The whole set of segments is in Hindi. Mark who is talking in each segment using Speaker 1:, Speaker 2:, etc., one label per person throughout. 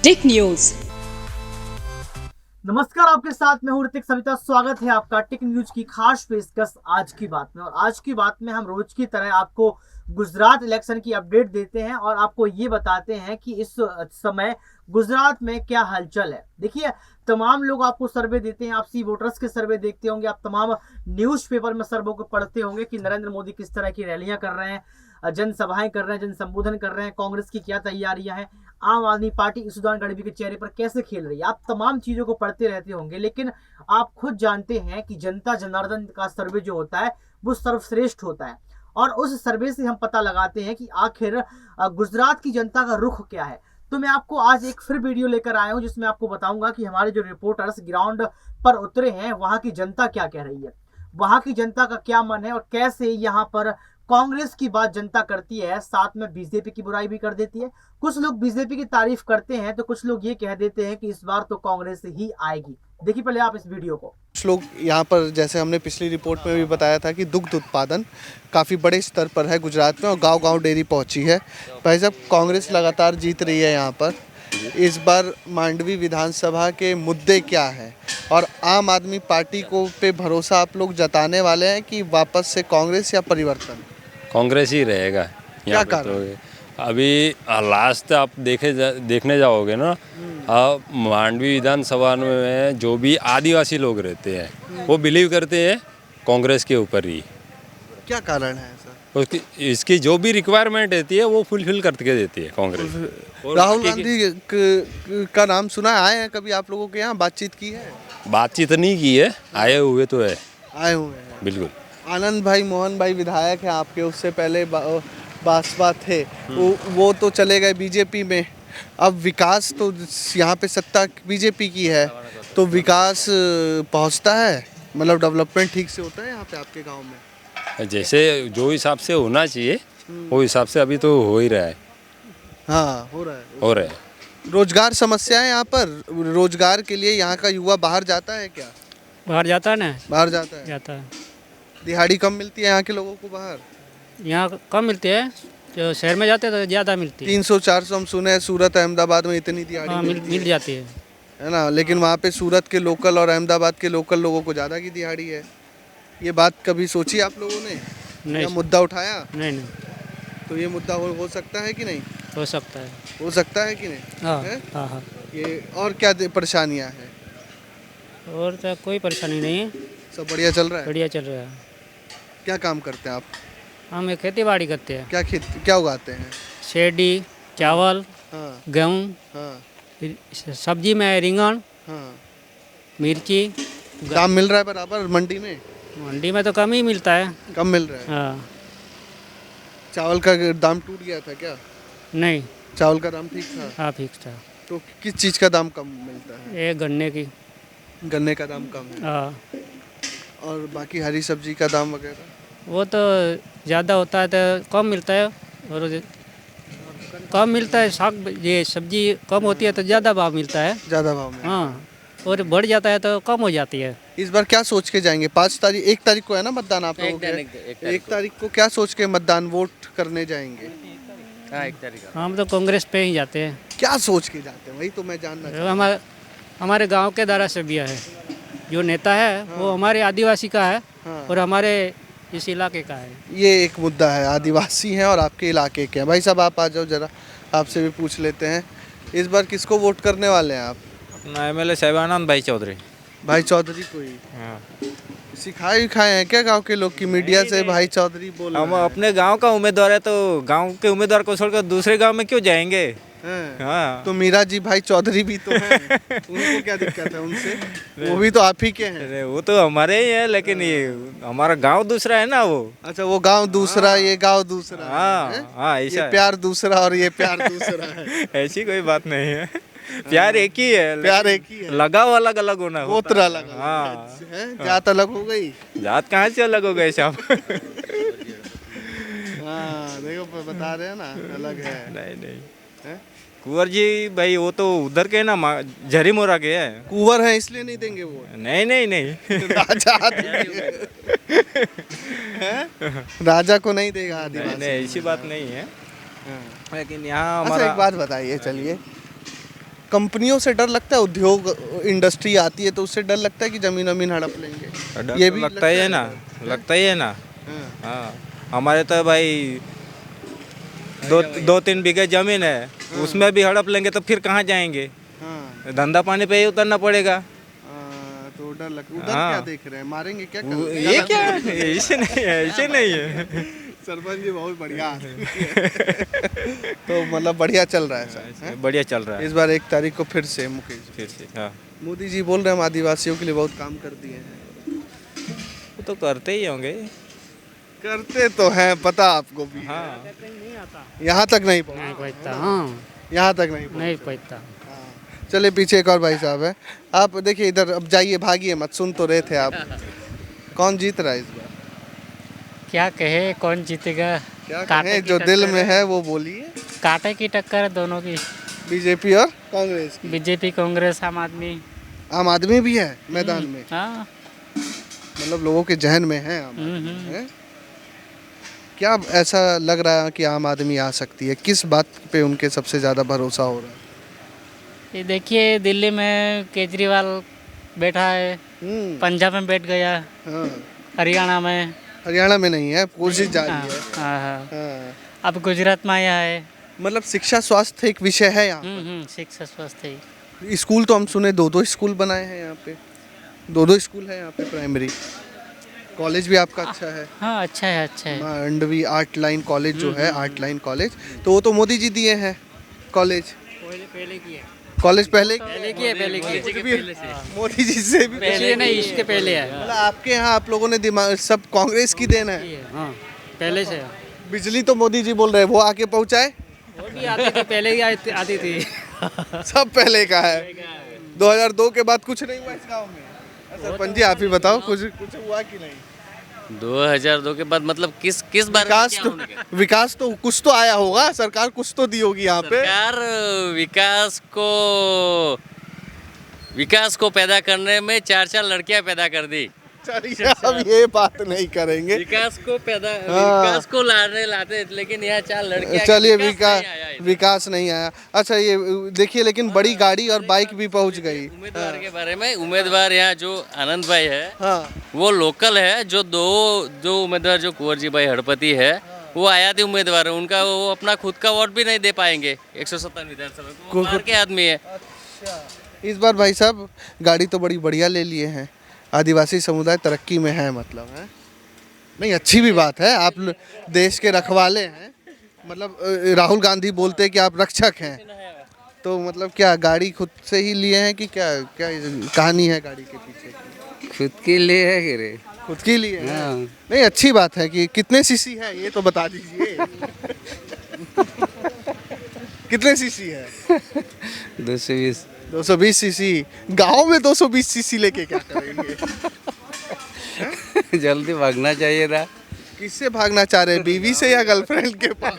Speaker 1: टिक न्यूज।
Speaker 2: नमस्कार, आपके साथ मैं हूं ऋतिक सविता। स्वागत है आपका टिक न्यूज की खास पेशकश आज की बात में। और आज की बात में हम रोज की तरह आपको गुजरात इलेक्शन की अपडेट देते हैं और आपको ये बताते हैं कि इस समय गुजरात में क्या हलचल है। देखिए, तमाम लोग आपको सर्वे देते हैं, आप सी वोटर्स के सर्वे देखते होंगे, आप तमाम न्यूज़पेपर में सर्वे को पढ़ते होंगे कि नरेंद्र मोदी किस तरह की रैलियां कर रहे हैं, जनसभाएं कर रहे हैं, जन संबोधन कर रहे हैं, कांग्रेस की क्या तैयारियां हैं, आम आदमी पार्टी ईसुदान गढ़वी के चेहरे पर कैसे खेल रही है। आप तमाम चीजों को पढ़ते रहते होंगे, लेकिन आप खुद जानते हैं कि जनता जनार्दन का सर्वे जो होता है वो सर्वश्रेष्ठ होता है। और उस सर्वे से हम पता लगाते हैं कि आखिर गुजरात की जनता का रुख क्या है। तो मैं आपको आज एक फिर वीडियो लेकर आया हूं जिसमें आपको बताऊंगा कि हमारे जो रिपोर्टर्स ग्राउंड पर उतरे हैं वहां की जनता क्या कह रही है, वहां की जनता का क्या मन है और कैसे यहाँ पर कांग्रेस की बात जनता करती है, साथ में बीजेपी की बुराई भी कर देती है। कुछ लोग बीजेपी की तारीफ करते हैं तो कुछ लोग ये कह देते हैं कि इस बार तो कांग्रेस ही आएगी। देखिए पहले आप इस वीडियो को।
Speaker 3: कुछ लोग यहाँ पर, जैसे हमने पिछली रिपोर्ट में भी बताया था कि दुग्ध उत्पादन काफ़ी बड़े स्तर पर है गुजरात में और गांव-गांव डेयरी पहुंची है। भाई साहब, कांग्रेस लगातार जीत रही है यहाँ पर। इस बार मांडवी विधानसभा के मुद्दे क्या हैं और आम आदमी पार्टी को पे भरोसा आप लोग जताने वाले हैं कि वापस से कांग्रेस या परिवर्तन?
Speaker 4: कांग्रेस ही रहेगा।
Speaker 3: क्या कारण?
Speaker 4: तो अभी लास्ट आप देखने जाओगे ना, मांडवी विधानसभा में जो भी आदिवासी लोग रहते हैं वो बिलीव करते हैं कांग्रेस के ऊपर ही।
Speaker 3: क्या कारण है ऐसा?
Speaker 4: इसकी जो भी रिक्वायरमेंट रहती है वो फुलफिल करके देती है कांग्रेस।
Speaker 3: राहुल गांधी का नाम सुना है? आए हैं कभी आप लोगों के यहाँ? बातचीत की है?
Speaker 4: बातचीत नहीं की है, आए हुए तो है।
Speaker 3: आए हुए हैं
Speaker 4: बिल्कुल।
Speaker 3: आनंद भाई, मोहन भाई विधायक हैं आपके, उससे पहले बासपा थे, वो तो चले गए बीजेपी में। अब विकास तो यहाँ पे सत्ता बीजेपी की है, तो विकास पहुँचता है, मतलब डेवलपमेंट ठीक से होता है यहाँ पे आपके गांव में?
Speaker 4: जैसे जो हिसाब से होना चाहिए वो हिसाब से अभी तो हो ही रहा है।
Speaker 3: हाँ, हो रहा है। रोजगार समस्या है यहाँ पर। रोजगार के लिए यहाँ का युवा बाहर जाता है क्या?
Speaker 5: बाहर जाता है ना।
Speaker 3: बाहर जाता है।
Speaker 5: जाता है।
Speaker 3: दिहाड़ी कम मिलती है यहाँ के लोगों को बाहर?
Speaker 5: यहाँ कम मिलती है, जो शहर में जाते हैं तो ज़्यादा मिलती है।
Speaker 3: 300-400 हम सुने हैं, सूरत अहमदाबाद में इतनी दिहाड़ी
Speaker 5: हाँ, मिल जाती है
Speaker 3: ना। लेकिन वहाँ पे सूरत के लोकल और अहमदाबाद के लोकल लोगों को ज़्यादा की दिहाड़ी है। ये बात कभी सोची आप लोगों ने?
Speaker 5: नहीं।
Speaker 3: मुद्दा उठाया?
Speaker 5: नहीं।
Speaker 3: तो ये मुद्दा हो सकता है कि नहीं?
Speaker 5: हो सकता है।
Speaker 3: हो सकता है कि नहीं?
Speaker 5: हाँ
Speaker 3: है?
Speaker 5: हाँ।
Speaker 3: ये और क्या परेशानियाँ हैं?
Speaker 5: और तो कोई परेशानी नहीं है,
Speaker 3: सब बढ़िया चल रहा है?
Speaker 5: बढ़िया चल रहा है।
Speaker 3: क्या काम करते हैं आप?
Speaker 5: हम खेती बाड़ी करते हैं।
Speaker 3: क्या उगाते हैं?
Speaker 5: शेरडी, चावल,
Speaker 3: हाँ
Speaker 5: गेहूँ,
Speaker 3: हाँ
Speaker 5: सब्जी में रिंगन,
Speaker 3: हाँ।
Speaker 5: मिर्ची।
Speaker 3: दाम मिल रहा है बराबर मंडी में?
Speaker 5: मंडी में तो कम ही मिलता है।
Speaker 3: कम मिल रहा है?
Speaker 5: हाँ।
Speaker 3: चावल का दाम टूट गया था क्या?
Speaker 5: नहीं।
Speaker 3: चावल का दाम ठीक था?
Speaker 5: हाँ, फिक्स था।
Speaker 3: तो किस चीज़ का दाम कम मिलता है?
Speaker 5: ये गन्ने की।
Speaker 3: गन्ने का दाम कम है।
Speaker 5: हाँ।
Speaker 3: और बाकी हरी सब्जी का दाम वगैरह?
Speaker 5: वो तो ज़्यादा होता है तो कम मिलता है, और कम मिलता है। ये सब्जी कम होती है तो ज़्यादा भाव मिलता है।
Speaker 3: ज़्यादा भाव में?
Speaker 5: हाँ, और बढ़ जाता है तो कम हो जाती है।
Speaker 3: इस बार क्या सोच के जाएंगे? 1 तारीख को है ना मतदान आप लोगों के? 1 तारीख को क्या सोच के मतदान वोट करने जाएंगे?
Speaker 4: हाँ, 1 तारीख।
Speaker 5: हम तो कांग्रेस पे ही जाते हैं।
Speaker 3: क्या सोच के जाते हैं, वही तो मैं जानना चाहता हूं।
Speaker 5: हमारे गांव के धारासभ्य है, जो नेता है वो हमारे आदिवासी का है।
Speaker 3: हाँ।
Speaker 5: और हमारे इस इलाके का है।
Speaker 3: ये एक मुद्दा है, आदिवासी हैं और आपके इलाके के हैं। भाई साहब आप आ जाओ जरा, आपसे भी पूछ लेते हैं। इस बार किसको वोट करने वाले हैं आप?
Speaker 6: अपना MLA साहब आनंद भाई चौधरी।
Speaker 3: भाई चौधरी को ही?
Speaker 6: हाँ।
Speaker 3: सिखाए खाए हैं क्या गांव के लोग की मीडिया से भाई चौधरी बोल
Speaker 6: हम अपने गांव का उम्मीदवार है, तो गांव के उम्मीदवार को छोड़कर दूसरे गांव में क्यों जाएंगे?
Speaker 3: हैं?
Speaker 6: हाँ।
Speaker 3: तो मीरा जी भाई चौधरी भी तो हैं। उनको क्या दिक्कत है उनसे? वो भी तो आप ही के हैं।
Speaker 6: अरे वो तो हमारे ही है, लेकिन ये हमारा गांव दूसरा है ना वो।
Speaker 3: अच्छा, वो गांव दूसरा, ये गांव दूसरा।
Speaker 6: हाँ हाँ, ऐसा
Speaker 3: ये प्यार दूसरा और ये प्यार दूसरा है।
Speaker 6: ऐसी कोई बात नहीं है। प्यार एक ही है,
Speaker 3: प्यार एक ही है,
Speaker 6: लगाव अलग अलग होना होता है।
Speaker 3: गोत्र अलग।
Speaker 6: हाँ,
Speaker 3: जात अलग हो गई।
Speaker 6: जात कहाँ से अलग हो गए साहब?
Speaker 3: हाँ देखो, बता रहे हैं ना, अलग है।
Speaker 6: नहीं। कुंवर जी भाई वो तो उधर के ना, झरी मोरा के है।
Speaker 3: कुंवर है इसलिए नहीं देंगे वो?
Speaker 6: नहीं।
Speaker 3: राजा राजा को नहीं देगा आदिवासी?
Speaker 6: नहीं, ऐसी बात नहीं है। लेकिन यहाँ
Speaker 3: अच्छा,
Speaker 6: हमारा
Speaker 3: एक बात बताइए, चलिए कंपनियों से डर लगता है, उद्योग इंडस्ट्री आती है तो उससे डर लगता है कि जमीन अमीन हड़प लेंगे।
Speaker 6: डर
Speaker 3: ये
Speaker 6: तो
Speaker 3: भी
Speaker 6: लगता ही है ना, लगता ही है ना।
Speaker 3: हाँ,
Speaker 6: हाँ, हमारे तो भाई 2-3 बीघे जमीन है, उसमें भी हड़प लेंगे तो फिर कहाँ जाएंगे?
Speaker 3: हाँ,
Speaker 6: धंधा पानी पे ही उतरना पड़ेगा।
Speaker 3: तो डर लग उधर
Speaker 6: हाँ।
Speaker 3: क्या देख रहे हैं, मारेंगे क्या
Speaker 6: ये क्या है? ऐसे नहीं है, ऐसे नहीं है।
Speaker 3: सरपंच जी बहुत बढ़िया तो मतलब बढ़िया चल रहा है सर, हैं?
Speaker 6: बढ़िया चल रहा है
Speaker 3: इस बार 1 तारीख को फिर से मुकेश जी।
Speaker 6: फिर से। हाँ,
Speaker 3: मोदी जी बोल रहे हैं हम आदिवासियों के लिए बहुत काम कर दिए हैं।
Speaker 6: वो तो करते ही होंगे।
Speaker 3: करते तो हैं, पता आपको भी है।
Speaker 6: हाँ,
Speaker 3: यहाँ तक नहीं पहुँचे।
Speaker 5: नहीं पहुँचता, हाँ
Speaker 3: यहाँ तक नहीं पहुँचे।
Speaker 5: नहीं पहुँचता।
Speaker 3: हाँ। चलिए पीछे एक और भाई साहब है, आप देखिए इधर, अब जाइए, भागिए मत, सुन तो रहे थे आप। कौन जीत रहा है इस बार?
Speaker 5: क्या कहे कौन जीतेगा?
Speaker 3: क्या
Speaker 5: कांटे
Speaker 3: कहें,
Speaker 5: की
Speaker 3: जो दिल
Speaker 5: टक्कर
Speaker 3: में
Speaker 5: है।
Speaker 3: है वो बोलिए।
Speaker 5: कांटे की टक्कर है दोनों की,
Speaker 3: बीजेपी और कांग्रेस की।
Speaker 5: बीजेपी कांग्रेस आम आदमी।
Speaker 3: आम आदमी भी है मैदान में,
Speaker 5: हाँ।
Speaker 3: मतलब लोगों के जहन में है आम आदमी,
Speaker 5: हम्म।
Speaker 3: है? क्या ऐसा लग रहा है कि आम आदमी आ सकती है? किस बात पे उनके सबसे ज़्यादा भरोसा हो रहा है?
Speaker 5: ये देखिए दिल्ली में केजरीवाल बैठा है, पंजाब में बैठ गया,
Speaker 3: हाँ,
Speaker 5: हरियाणा में।
Speaker 3: हरियाणा में नहीं है, कोशिश जारी
Speaker 5: हाँ,
Speaker 3: है।
Speaker 5: हाँ, हाँ।
Speaker 3: हाँ,
Speaker 5: अब गुजरात में आया है।
Speaker 3: मतलब शिक्षा स्वास्थ्य एक विषय है यहाँ।
Speaker 5: शिक्षा स्वास्थ्य।
Speaker 3: स्कूल तो हम सुने 2-2 स्कूल बनाए हैं यहाँ पे, 2-2 स्कूल है यहाँ पे प्राइमरी। कॉलेज भी आपका अच्छा है,
Speaker 5: हाँ अच्छा है, अच्छा है।
Speaker 3: मांडवी आर्ट लाइन कॉलेज जो है, आर्ट लाइन कॉलेज, तो वो तो मोदी जी दिए हैं कॉलेज।
Speaker 5: पहले की है,
Speaker 3: कॉलेज पहले
Speaker 5: पहले की है, पहले की है।
Speaker 3: मोदी जी से भी
Speaker 5: पहले नहीं, इसके पहले है।
Speaker 3: मतलब आपके यहाँ आप लोगों ने दिमाग सब कांग्रेस की देन है।
Speaker 5: हाँ, पहले से।
Speaker 3: बिजली तो मोदी जी बोल रहे हैं वो आके पहुँचाए,
Speaker 5: वो भी आती थी, पहले ही आती थी।
Speaker 3: सब पहले का है। 2002 के बाद कुछ नहीं हुआ इस गांव में। सरपंच जी आप ही बताओ, कुछ कुछ हुआ कि नहीं?
Speaker 1: 2002 के बाद मतलब किस बारे में क्या होने का?
Speaker 3: विकास तो कुछ तो आया होगा, सरकार कुछ तो दी होगी यहाँ पे।
Speaker 1: सरकार विकास को पैदा करने में 4 लड़कियां पैदा कर दी।
Speaker 3: चलिए अब ये बात नहीं करेंगे।
Speaker 1: विकास
Speaker 3: हाँ।
Speaker 1: विकास को लाते लेकिन यहाँ 4 लड़कियां।
Speaker 3: चलिए
Speaker 1: विकास नहीं आया इधर।
Speaker 3: विकास नहीं आया। अच्छा ये देखिए, लेकिन बड़ी गाड़ी और बाइक भी पहुँच गई।
Speaker 1: उम्मीदवार के बारे में, उम्मीदवार यहाँ जो आनंद भाई है
Speaker 3: हाँ,
Speaker 1: वो लोकल है। जो उम्मीदवार जो कुंवर जी भाई हड़पति है वो आयाती उम्मीदवार है, उनका वो अपना खुद का वोट भी नहीं दे पाएंगे 157 विधानसभा को, वो बाहर के आदमी है।
Speaker 3: इस बार भाई साहब गाड़ी तो बड़ी बढ़िया ले लिए हैं, आदिवासी समुदाय तरक्की में है, मतलब है नहीं, अच्छी भी बात है। आप देश के रखवाले हैं, मतलब राहुल गांधी बोलते हैं कि आप रक्षक हैं, तो मतलब क्या गाड़ी खुद से ही लिए हैं कि क्या क्या कहानी है गाड़ी के पीछे की?
Speaker 7: खुद के लिए है कि रे?
Speaker 3: खुद के लिए है?
Speaker 7: हाँ।
Speaker 3: नहीं अच्छी बात है कि कितने सीसी है ये तो बता दीजिए। कितने सीसी है?
Speaker 7: 220।
Speaker 3: 220 सीसी। गाँव में 220 सीसी लेके क्या करेंगे?
Speaker 7: जल्दी भागना चाहिए था।
Speaker 3: किससे भागना चाह रहे हैं, बीवी से या गर्लफ्रेंड के पास?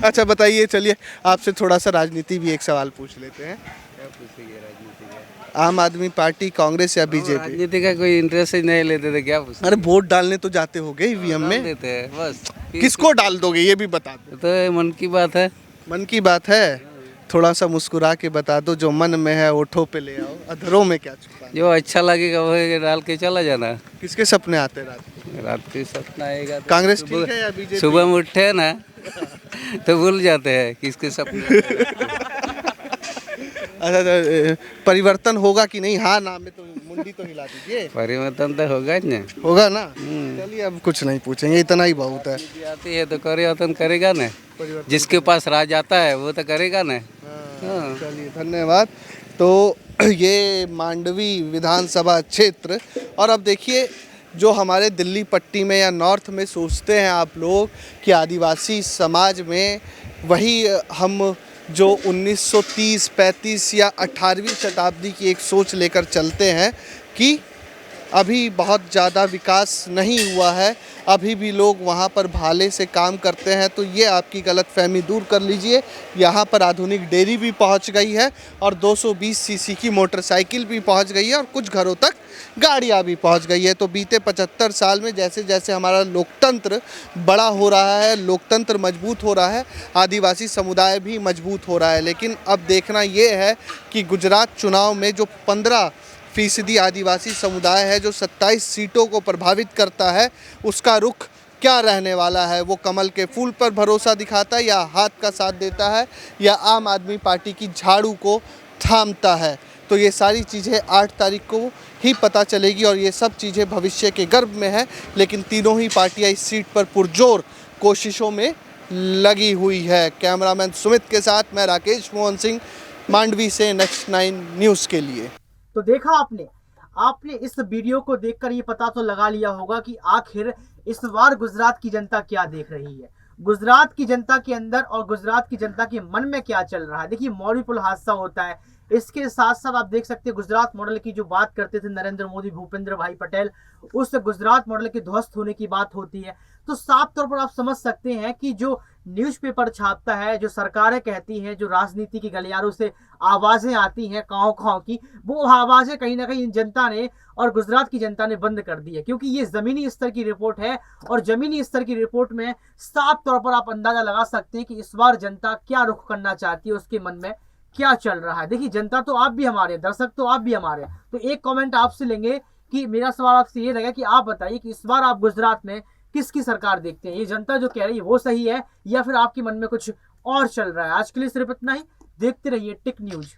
Speaker 3: अच्छा बताइए, चलिए आपसे थोड़ा सा राजनीति भी एक सवाल पूछ लेते हैं। आम आदमी पार्टी, कांग्रेस या बीजेपी?
Speaker 7: राजनीति का कोई इंटरेस्ट ही नहीं लेते थे, क्या पूछते?
Speaker 3: अरे वोट डालने तो जाते होगे ईवीएम में,
Speaker 7: देते हैं बस।
Speaker 3: किसको डाल दोगे ये भी बता दो।
Speaker 7: तो ये मन की बात है।
Speaker 3: मन की बात है, थोड़ा सा मुस्कुरा के बता दो, जो मन में है ओठों पे ले आओ, अधरों में क्या छुपा।
Speaker 7: जो अच्छा लगेगा वो डाल के चला जाना।
Speaker 3: किसके सपने आते रात को?
Speaker 7: रात के सपना आएगा तो
Speaker 3: कांग्रेस
Speaker 7: सुबह-
Speaker 3: ठीक है या बीजेपी?
Speaker 7: सुबह में उठे ना तो भूल जाते हैं किसके सपने।
Speaker 3: अच्छा, परिवर्तन होगा कि नहीं? हाँ ना में तो मुंडी तो हिला दीजिए।
Speaker 7: परिवर्तन तो होगा ही ना।
Speaker 3: होगा ना? चलिए अब कुछ नहीं पूछेंगे, इतना ही बहुत है।
Speaker 7: आती है तो परिवर्तन करेगा ना, जिसके पास राज आता है वो तो करेगा ना। हाँ।
Speaker 3: चलिए धन्यवाद। तो ये मांडवी विधानसभा क्षेत्र, और अब देखिए जो हमारे दिल्ली पट्टी में या नॉर्थ में सोचते हैं आप लोग कि आदिवासी समाज में, वही हम जो 1930, 35 या 18वीं शताब्दी की एक सोच लेकर चलते हैं कि अभी बहुत ज़्यादा विकास नहीं हुआ है, अभी भी लोग वहाँ पर भाले से काम करते हैं। तो ये आपकी गलतफहमी दूर कर लीजिए। यहाँ पर आधुनिक डेयरी भी पहुँच गई है और 220 सीसी की मोटरसाइकिल भी पहुँच गई है और कुछ घरों तक गाड़ियाँ भी पहुँच गई है। तो बीते 75 साल में जैसे जैसे हमारा लोकतंत्र बड़ा हो रहा है, लोकतंत्र मजबूत हो रहा है, आदिवासी समुदाय भी मजबूत हो रहा है। लेकिन अब देखना ये है कि गुजरात चुनाव में जो 15% आदिवासी समुदाय है, जो 27 सीटों को प्रभावित करता है, उसका रुख क्या रहने वाला है। वो कमल के फूल पर भरोसा दिखाता है या हाथ का साथ देता है या आम आदमी पार्टी की झाड़ू को थामता है। तो ये सारी चीज़ें 8 तारीख को ही पता चलेगी और ये सब चीज़ें भविष्य के गर्भ में है। लेकिन तीनों ही पार्टियां इस सीट पर पुरजोर कोशिशों में लगी हुई है। कैमरामैन सुमित के साथ मैं राकेश मोहन सिंह, मांडवी से नेक्स्ट 9 न्यूज़ के लिए।
Speaker 2: तो देखा आपने इस वीडियो को देखकर ये पता तो लगा लिया होगा कि आखिर इस बार गुजरात की जनता क्या देख रही है, गुजरात की जनता के अंदर और गुजरात की जनता के मन में क्या चल रहा है। देखिए, मौरी पुल हादसा होता है, इसके साथ साथ आप देख सकते हैं गुजरात मॉडल की जो बात करते थे नरेंद्र मोदी, भूपेंद्र भाई पटेल, उस गुजरात मॉडल के ध्वस्त होने की बात होती है। तो साफ तौर पर आप समझ सकते हैं कि जो न्यूज़पेपर छापता है, जो सरकारें कहती हैं, जो राजनीति के गलियारों से आवाजें आती हैं काँव काँव की, वो आवाजें कहीं ना कहीं जनता ने और गुजरात की जनता ने बंद कर दी है। क्योंकि ये जमीनी स्तर की रिपोर्ट है और जमीनी स्तर की रिपोर्ट में साफ तौर पर आप अंदाजा लगा सकते हैं कि इस बार जनता क्या रुख करना चाहती है, उसके मन में क्या चल रहा है। देखिए, जनता तो आप भी हमारे, दर्शक तो आप भी हमारे। तो एक कमेंट आपसे लेंगे कि मेरा सवाल आपसे ये रहेगा कि आप बताइए कि इस बार आप गुजरात में किसकी सरकार देखते हैं, ये जनता जो कह रही है वो सही है या फिर आपके मन में कुछ और चल रहा है। आज के लिए सिर्फ इतना ही। देखते रहिए टिक न्यूज।